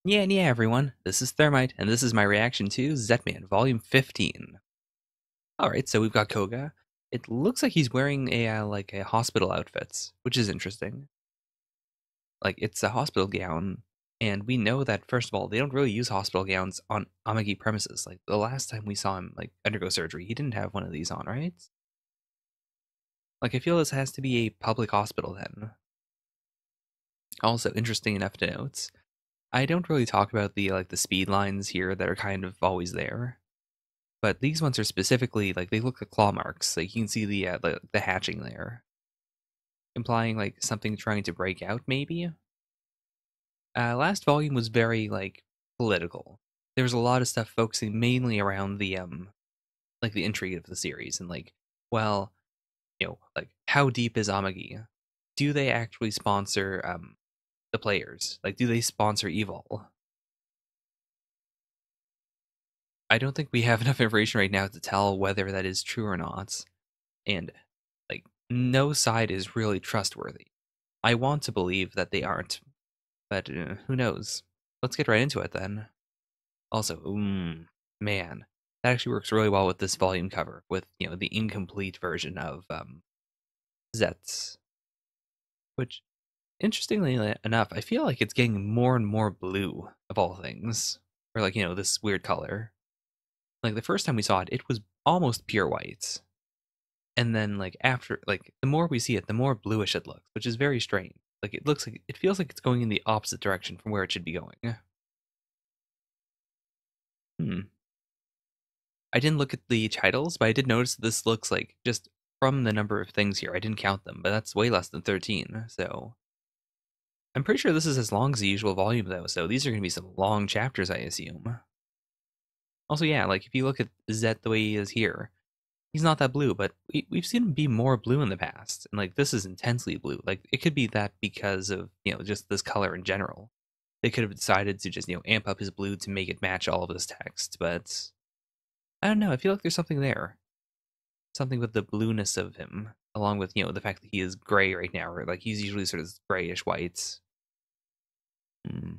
Yeah, everyone. This is Thermite, and this is my reaction to Zetman, Volume 15. Alright, so we've got Koga. It looks like he's wearing like a hospital outfit, which is interesting. Like, it's a hospital gown, and we know that, first of all, they don't really use hospital gowns on Amagi premises. Like, the last time we saw him, like, undergo surgery, he didn't have one of these on, right? Like, I feel this has to be a public hospital then. Also, interesting enough to note, I don't really talk about the speed lines here that are kind of always there. But these ones are specifically like they look like claw marks. Like you can see the hatching there, implying like something trying to break out. Maybe. Last volume was very like political. There was a lot of stuff focusing mainly around the like the intrigue of the series and like, well, like how deep is Amagi? Do they actually sponsor the players? Like, do they sponsor evil? I don't think we have enough information right now to tell whether that is true or not. And like no side is really trustworthy. I want to believe that they aren't, but who knows? Let's get right into it then. Also, man, that actually works really well with this volume cover, with the incomplete version of Zets, which interestingly enough, I feel like it's getting more and more blue of all things, or like this weird color. Like the first time we saw it, it was almost pure white. And then like after like the more we see it, the more bluish it looks, which is very strange. Like it looks like it feels like it's going in the opposite direction from where it should be going. Hmm. I didn't look at the titles, but I did notice this looks like just from the number of things here. I didn't count them, but that's way less than 13. So I'm pretty sure this is as long as the usual volume though. So these are going to be some long chapters, I assume. Also, yeah, like if you look at Zet the way he is here, he's not that blue, but we've seen him be more blue in the past, and like this is intensely blue. Like it could be that because of just this color in general. They could have decided to just amp up his blue to make it match all of this text, but I don't know. I feel like there's something there, something with the blueness of him, along with the fact that he is gray right now, or like he's usually sort of grayish whites. Hmm.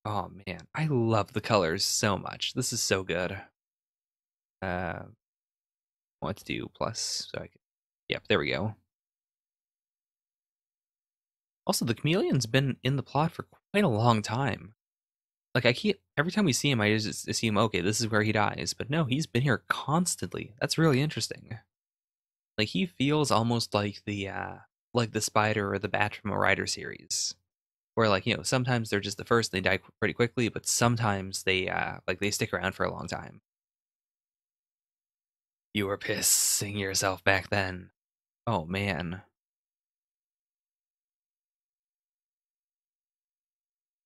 Oh man, I love the colors so much. This is so good. Uh, want to do plus so I can. Yep, there we go. Also, the chameleon's been in the plot for quite a long time. Like I keep every time we see him, I just assume, okay, this is where he dies. But no, he's been here constantly. That's really interesting. Like he feels almost like the spider or the bat from a Rider series. Where like, sometimes they're just the first and they die pretty quickly, but sometimes they stick around for a long time. You were pissing yourself back then. Oh man.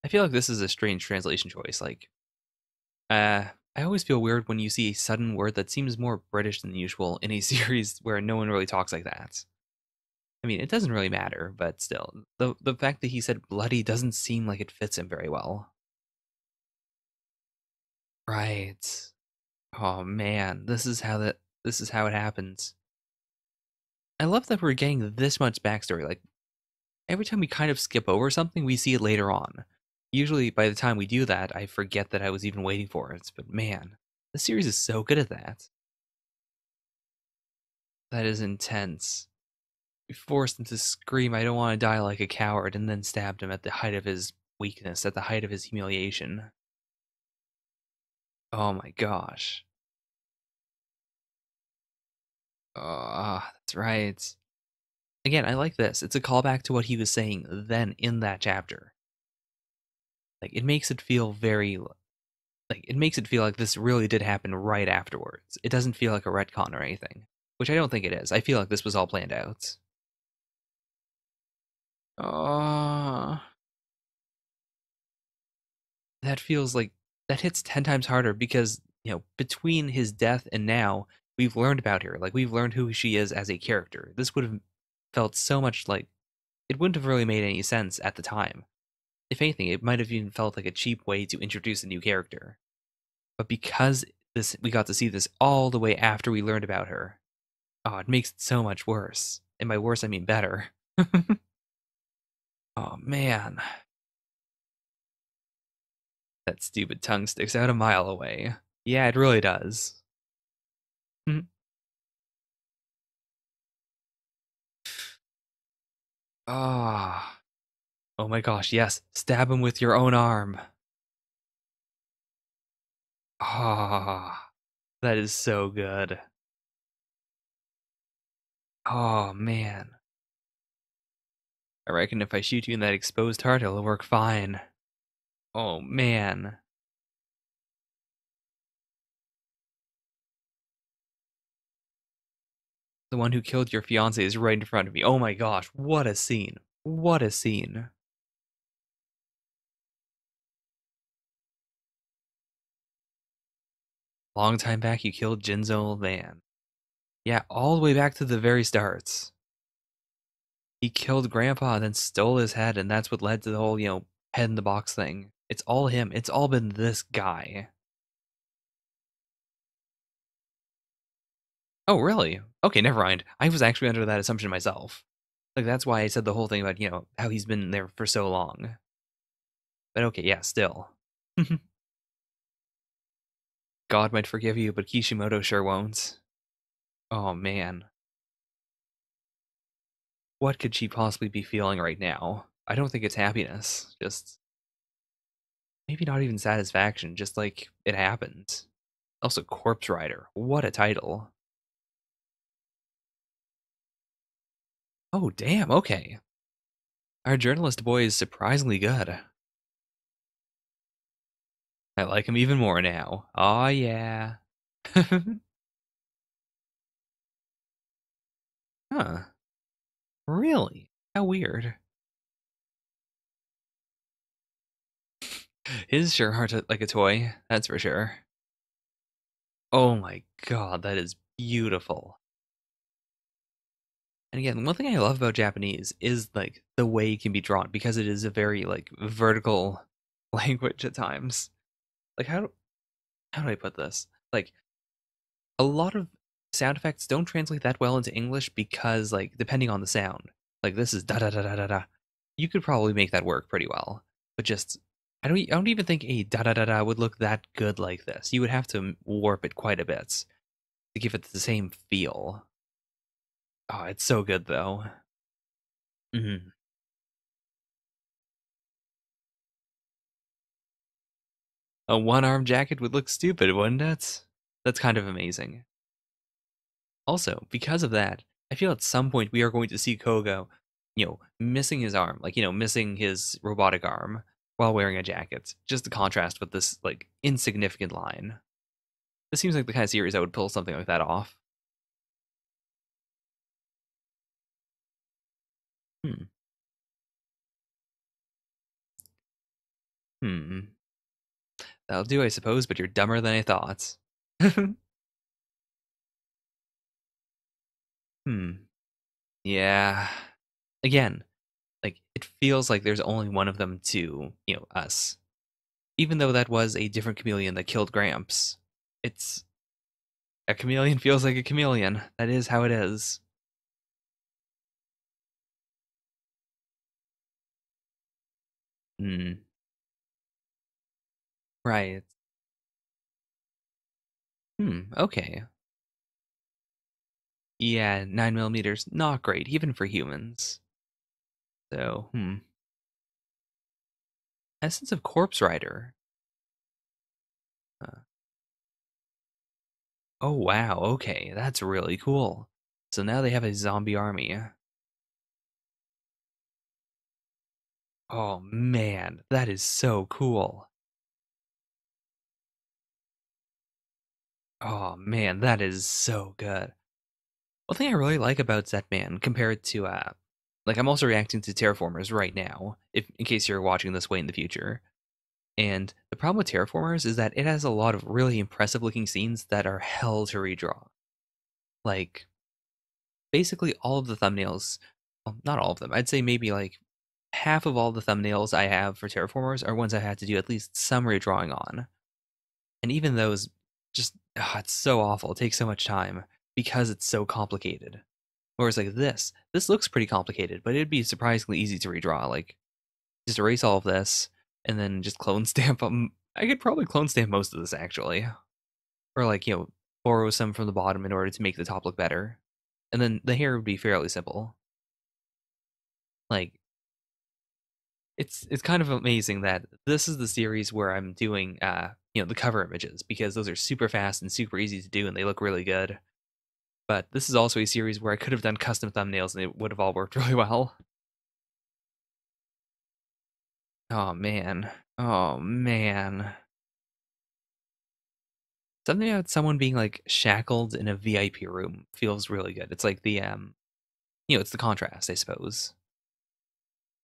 I feel like this is a strange translation choice. Like I always feel weird when you see a sudden word that seems more British than usual in a series where no one really talks like that. I mean, it doesn't really matter, but still, the fact that he said bloody doesn't seem like it fits him very well. Right. Oh man, this is how it happens. I love that we're getting this much backstory. Like every time we kind of skip over something, we see it later on. Usually by the time we do that, I forget that I was even waiting for it. But man, the series is so good at that. That is intense. We forced him to scream, I don't want to die like a coward, and then stabbed him at the height of his weakness, at the height of his humiliation. Oh my gosh. Ah, that's right. Again, I like this. It's a callback to what he was saying then in that chapter. Like, it makes it feel very. Like, it makes it feel like this really did happen right afterwards. It doesn't feel like a retcon or anything, which I don't think it is. I feel like this was all planned out. Oh, that feels like that hits 10 times harder because, between his death and now, we've learned about her. Like, we've learned who she is as a character. This would have felt so much like it wouldn't have really made any sense at the time. If anything, it might have even felt like a cheap way to introduce a new character. But because we got to see this all the way after we learned about her, oh, it makes it so much worse. And by worse, I mean better. Oh man, that stupid tongue sticks out a mile away. Yeah, it really does. Mhm. Ah, oh my gosh, yes. Stab him with your own arm. Ah, that is so good. Oh man. I reckon if I shoot you in that exposed heart, it'll work fine. Oh man. The one who killed your fiance is right in front of me. Oh my gosh, what a scene. What a scene. Long time back, you killed Jin's old man. Yeah, all the way back to the very starts. He killed Grandpa, then stole his head, and that's what led to the whole, head in the box thing. It's all him. It's all been this guy. Oh, really? Okay, never mind. I was actually under that assumption myself. Like, that's why I said the whole thing about, how he's been there for so long. But okay, yeah, still. God might forgive you, but Kishimoto sure won't. Oh, man. What could she possibly be feeling right now? I don't think it's happiness. Just maybe not even satisfaction. Just like it happened. Also, Corpse Rider. What a title. Oh, damn. Okay. Our journalist boy is surprisingly good. I like him even more now. Aw, yeah. Huh. Really? How weird. His sure heart like a toy. That's for sure. Oh my god, that is beautiful. And again, one thing I love about Japanese is like the way it can be drawn because it is a very like vertical language at times. Like how do I put this? Like a lot of sound effects don't translate that well into English because like depending on the sound. Like this is da da da da da da. You could probably make that work pretty well. But just I don't even think a da da da da would look that good like this. You would have to warp it quite a bit to give it the same feel. Oh, it's so good though. Mhm. A one-arm jacket would look stupid, wouldn't it? That's kind of amazing. Also, because of that, I feel at some point we are going to see Koga, missing his arm, like, missing his robotic arm while wearing a jacket, just to contrast with this, like, insignificant line. This seems like the kind of series that would pull something like that off. Hmm. Hmm. That'll do, I suppose, but you're dumber than I thought. Hmm. Yeah. Again, like, it feels like there's only one of them to, us. Even though that was a different chameleon that killed Gramps, it's a chameleon feels like a chameleon. That is how it is. Hmm. Right. Hmm. Okay. Yeah, 9 millimeters, not great, even for humans. So, Essence of Corpse Rider. Uh, oh wow. Okay, that's really cool. So now they have a zombie army. Oh man, that is so cool. Oh man, that is so good. One thing I really like about Zetman compared to like I'm also reacting to Terraformers right now, if in case you're watching this way in the future. And the problem with Terraformers is that it has a lot of really impressive looking scenes that are hell to redraw. Like basically all of the thumbnails, well, not all of them. I'd say maybe like half of all the thumbnails I have for Terraformers are ones I had to do at least some redrawing on. And even those just it's so awful. It takes so much time because it's so complicated. Whereas like this looks pretty complicated, but it'd be surprisingly easy to redraw. Like Just erase all of this, and then just clone stamp them. I could probably clone stamp most of this actually, or like borrow some from the bottom in order to make the top look better, and then the hair would be fairly simple. Like it's kind of amazing that this is the series where I'm doing the cover images because those are super fast and super easy to do and they look really good. But this is also a series where I could have done custom thumbnails and it would have all worked really well. Oh man. Oh man. Something about someone being like shackled in a VIP room feels really good. It's like it's the contrast, I suppose.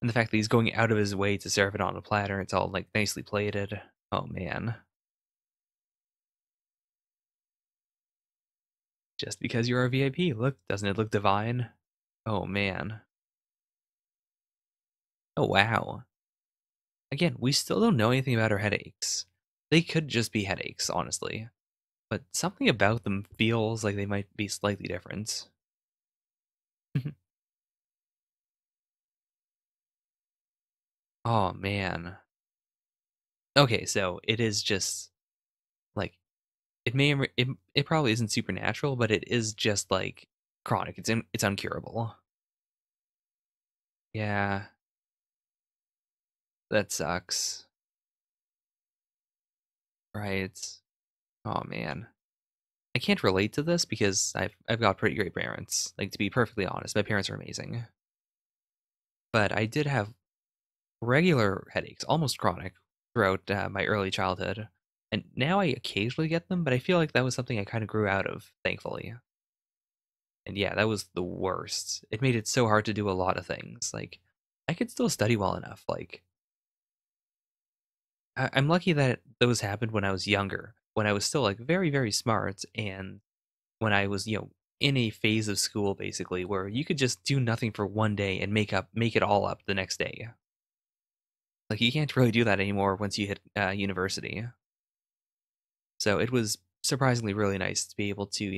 And the fact that he's going out of his way to serve it on a platter, it's all like nicely plated. Oh man. Just because you're a VIP, look, doesn't it look divine? Oh man. Oh wow. Again, we still don't know anything about her headaches. They could just be headaches, honestly. But something about them feels like they might be slightly different. Oh man. Okay, so it is just like it probably isn't supernatural, but it is just like chronic. It's uncurable. Yeah, that sucks. Right. Oh man. I can't relate to this because I've got pretty great parents. Like to be perfectly honest, my parents are amazing. But I did have regular headaches, almost chronic, throughout my early childhood. And now I occasionally get them, but I feel like that was something I kind of grew out of, thankfully. And yeah, that was the worst. It made it so hard to do a lot of things. Like I could still study well enough. Like I'm lucky that those happened when I was younger, when I was still like very, very smart and when I was, in a phase of school basically where you could just do nothing for one day and make it all up the next day. Like you can't really do that anymore once you hit university. So it was surprisingly really nice to be able to,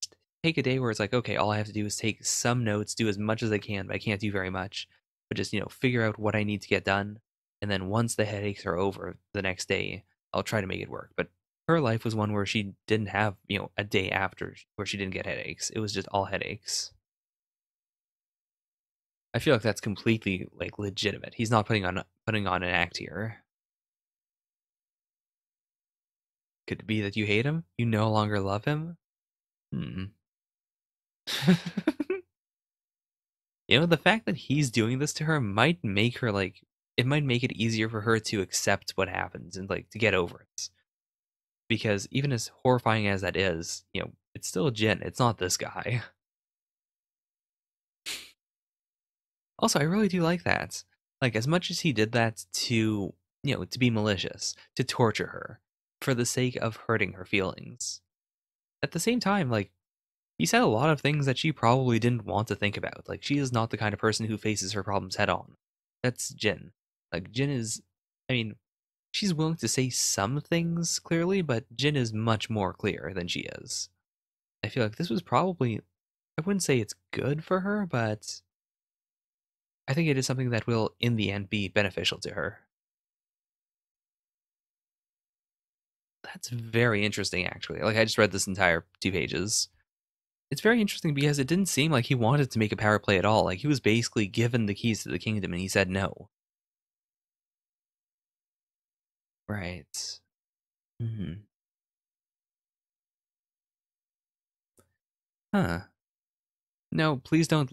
just take a day where it's like, okay, all I have to do is take some notes, do as much as I can, but I can't do very much. But just, figure out what I need to get done. And then once the headaches are over the next day, I'll try to make it work. But her life was one where she didn't have, a day after where she didn't get headaches. It was just all headaches. I feel like that's completely like legitimate. He's not putting on an act here. Could it be that you hate him? You no longer love him? Hmm. The fact that he's doing this to her might make her like it might make it easier for her to accept what happens and like to get over it. Because even as horrifying as that is, it's still Jin. It's not this guy. Also, I really do like that. Like as much as he did that to, to be malicious, to torture her for the sake of hurting her feelings. At the same time, like he said a lot of things that she probably didn't want to think about. Like she is not the kind of person who faces her problems head on. That's Jin. Like Jin is I mean, she's willing to say some things clearly, but Jin is much more clear than she is. I feel like this was probably I wouldn't say it's good for her, but I think it is something that will in the end be beneficial to her. That's very interesting actually. Like I just read this entire 2 pages. It's very interesting because it didn't seem like he wanted to make a power play at all. Like he was basically given the keys to the kingdom and he said no. Right. Hmm. Huh. No, please don't.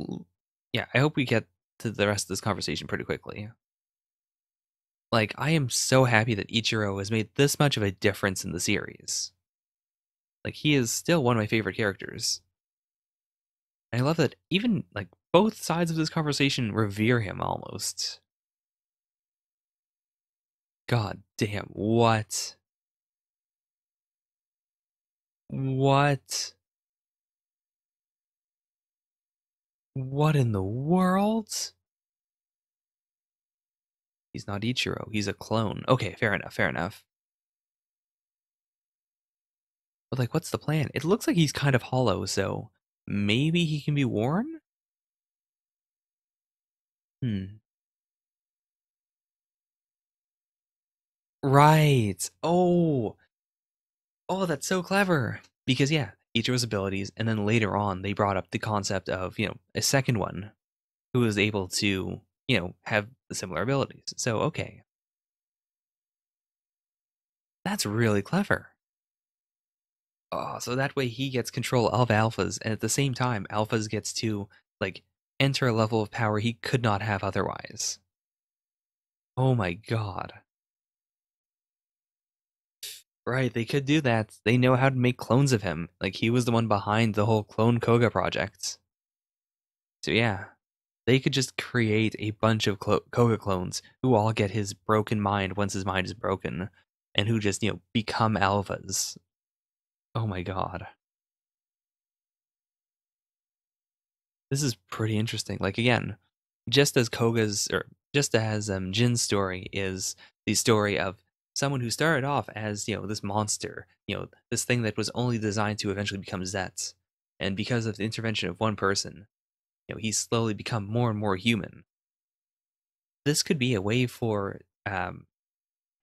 Yeah, I hope we get to the rest of this conversation pretty quickly. Like, I am so happy that Ichiro has made this much of a difference in the series. Like, he is still one of my favorite characters. And I love that even, like, both sides of this conversation revere him almost. God damn, what? What? What in the world? He's not Ichiro, he's a clone. Okay, fair enough, fair enough. But, like, what's the plan? It looks like he's kind of hollow, so maybe he can be worn? Hmm. Right. Oh, that's so clever. Because yeah, each of his abilities, and then later on they brought up the concept of, a second one who was able to, have the similar abilities. So okay, that's really clever. Oh, so that way he gets control of alphas, and at the same time, alphas gets to like enter a level of power he could not have otherwise. Oh my god. Right, they could do that. They know how to make clones of him. Like he was the one behind the whole Clone Koga project. So yeah, they could just create a bunch of Koga clones who all get his broken mind once his mind is broken, and who just become alphas. Oh my god. This is pretty interesting. Like again, just as Koga's or just as Jin's story is the story of someone who started off as this monster, this thing that was only designed to eventually become Zets, and because of the intervention of one person, he's slowly become more and more human. This could be a way for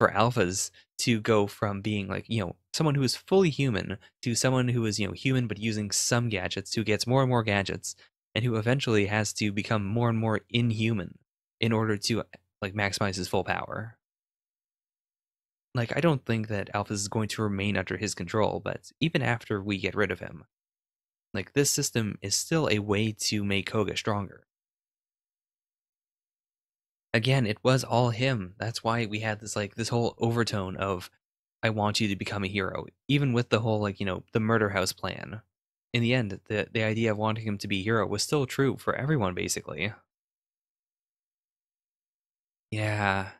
alphas to go from being like someone who is fully human to someone who is human but using some gadgets, who gets more and more gadgets, and who eventually has to become more and more inhuman in order to like maximize his full power. Like I don't think that alphas is going to remain under his control, but even after we get rid of him, like this system is still a way to make Koga stronger. Again, it was all him. That's why we had this whole overtone of I want you to become a hero, even with the whole the murder house plan. In the end, the idea of wanting him to be a hero was still true for everyone basically. Yeah,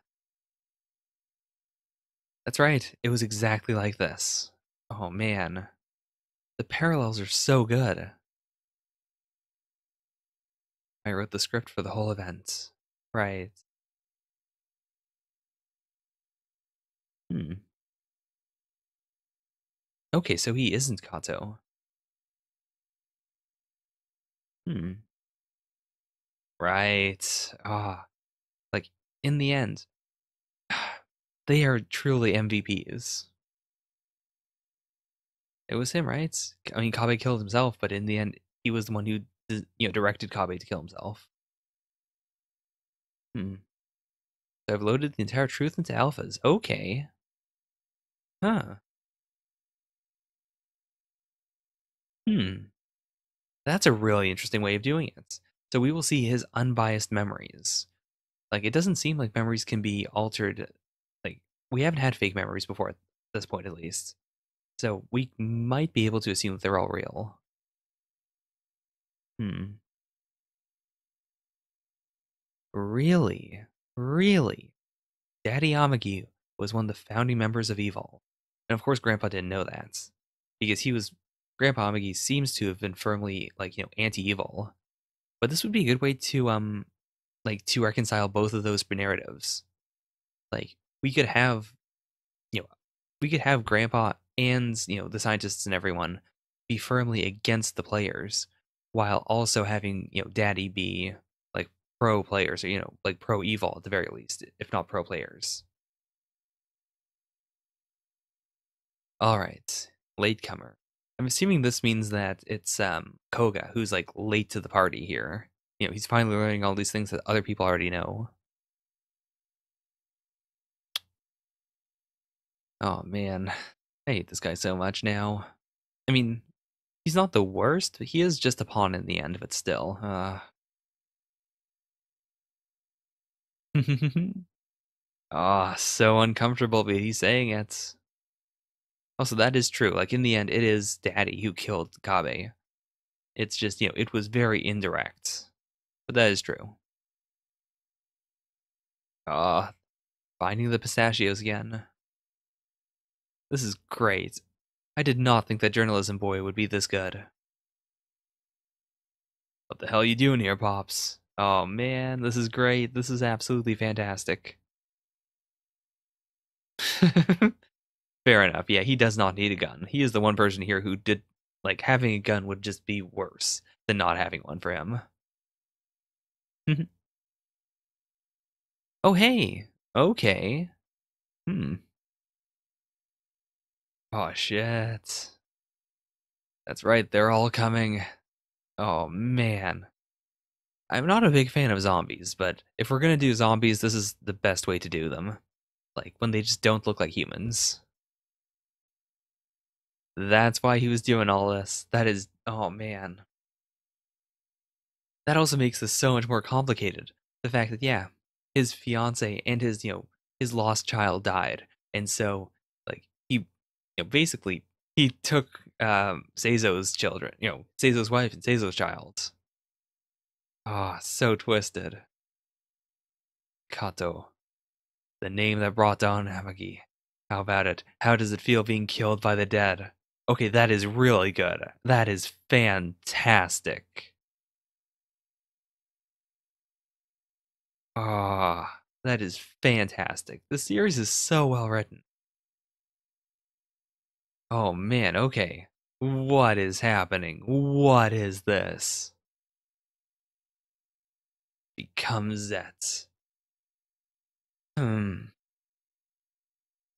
that's right. It was exactly like this. Oh man, the parallels are so good. I wrote the script for the whole event. Right. Hmm. Okay, so he isn't Kato. Hmm. Right. Like in the end, they are truly MVPs. It was him, right? I mean, Kabe killed himself, but in the end, he was the one who directed Kabe to kill himself. Hmm. So I've loaded the entire truth into alphas. Okay. Huh. Hmm. That's a really interesting way of doing it. So we will see his unbiased memories. Like it doesn't seem like memories can be altered. Like we haven't had fake memories before at this point, at least. So we might be able to assume that they're all real. Hmm. Really? Really? Daddy Amagi was one of the founding members of Evil. And of course, Grandpa didn't know that. Because Grandpa Amagi seems to have been firmly, like, anti-evil. But this would be a good way to reconcile both of those narratives. Like, we could have, you know, we could have Grandpa and, the scientists and everyone be firmly against the players, while also having, Daddy be, like, pro players, or, like pro evil at the very least, if not pro players. All right. Latecomer. I'm assuming this means that it's Koga who's like late to the party here. He's finally learning all these things that other people already know. Oh man. I hate this guy so much now. I mean, he's not the worst, but he is just a pawn in the end, but still. Ah, so uncomfortable, but he's saying it. Also, that is true. Like in the end, it is Daddy who killed Kabe. It's just, it was very indirect. But that is true. Ah, finding the pistachios again. This is great. I did not think that Journalism Boy would be this good. What the hell are you doing here, Pops? Oh man, this is great. This is absolutely fantastic. Fair enough. Yeah, he does not need a gun. He is the one person here who did, like, having a gun would just be worse than not having one for him. Oh, hey. Okay. Hmm. Oh, shit. That's right, they're all coming. Oh, man. I'm not a big fan of zombies, but if we're gonna do zombies, this is the best way to do them. Like, when they just don't look like humans. That's why he was doing all this. That is, oh man. That also makes this so much more complicated. The fact that, yeah, his fiance and his, his lost child died. And so, like, basically, he took Seizo's children, Seizo's wife and Seizo's child. Ah, so twisted. Kato, the name that brought down Amagi. How about it? How does it feel being killed by the dead? Okay, that is really good. That is fantastic. Ah, that is fantastic. The series is so well written. Oh man, okay. What is happening? What is this? Become Zets. Hmm.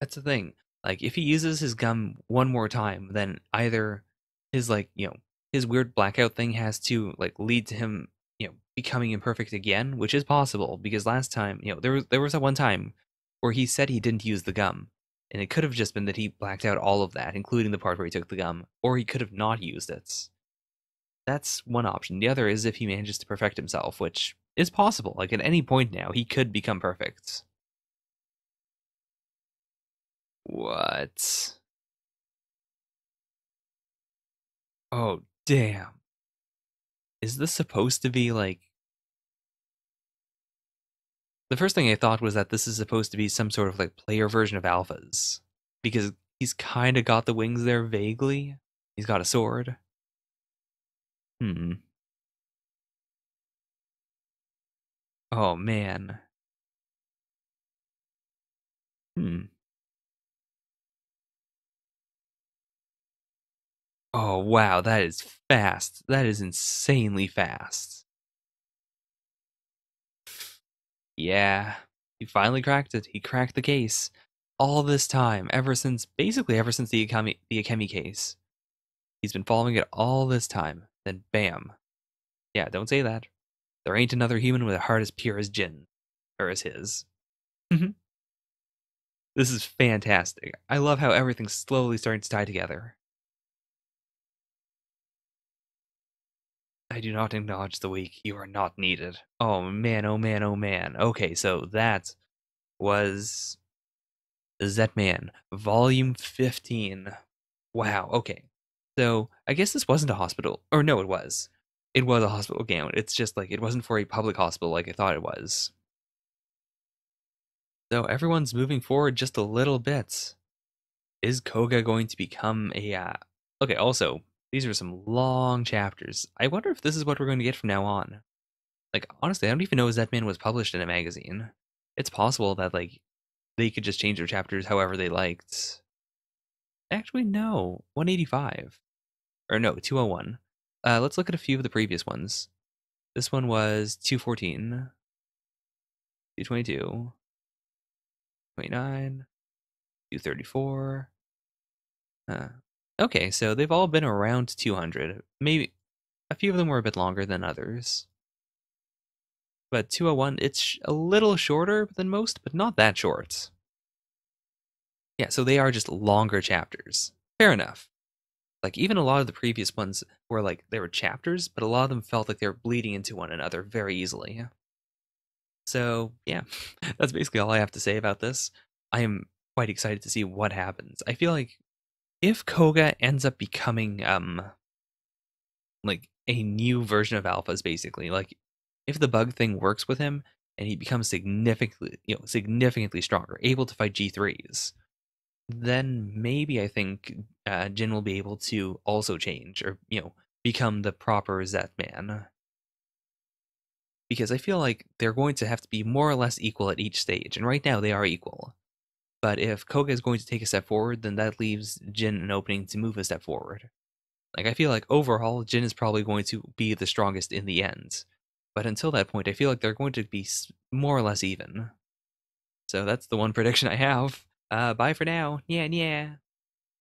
That's the thing. Like, if he uses his gum one more time, then either his his weird blackout thing has to like lead to him, becoming imperfect again, which is possible because last time, there was that one time where he said he didn't use the gum, and it could have just been that he blacked out all of that, including the part where he took the gum, or he could have not used it. That's one option. The other is if he manages to perfect himself, which is possible. Like at any point now, he could become perfect. What? Oh, damn. Is this supposed to be like the first thing I thought was that this is supposed to be some sort of like player version of Alphas because he's kind of got the wings there vaguely. He's got a sword. Hmm. Oh man. Hmm. Oh wow, that is fast. That is insanely fast. Yeah. He finally cracked it. He cracked the case. All this time, ever since the Akemi case. He's been following it all this time. Then bam. Yeah, don't say that. There ain't another human with a heart as pure as Jin, or as his. Mhm. This is fantastic. I love how everything's slowly starting to tie together. I do not acknowledge the weak. You are not needed. Oh man, oh man, oh man. Okay, so that was Zetman, Volume 15. Wow, okay. So I guess this wasn't a hospital. Or no, it was. It was a hospital gown. It's just like it wasn't for a public hospital like I thought it was. So everyone's moving forward just a little bit. Is Koga going to become a okay, also, these are some long chapters. I wonder if this is what we're going to get from now on. Like honestly, I don't even know if Zetman was published in a magazine. It's possible that like they could just change their chapters however they liked. Actually, no. 185. Or no, 201. Let's look at a few of the previous ones. This one was 214, 222, 29, 234. Okay, so they've all been around 200. Maybe a few of them were a bit longer than others. But 201, it's a little shorter than most, but not that short. Yeah, so they are just longer chapters. Fair enough. Like, even a lot of the previous ones were like, they were chapters, but a lot of them felt like they were bleeding into one another very easily. So, yeah, that's basically all I have to say about this. I am quite excited to see what happens. I feel like if Koga ends up becoming, like a new version of alphas basically, like if the bug thing works with him and he becomes significantly stronger, able to fight G3s, then maybe I think Jin will be able to also change or become the proper Zet man, because I feel like they're going to have to be more or less equal at each stage, and right now they are equal. But if Koga is going to take a step forward, then that leaves Jin an opening to move a step forward. Like, I feel like overall, Jin is probably going to be the strongest in the end. But until that point, I feel like they're going to be more or less even. So that's the one prediction I have. Bye for now. Yeah, yeah.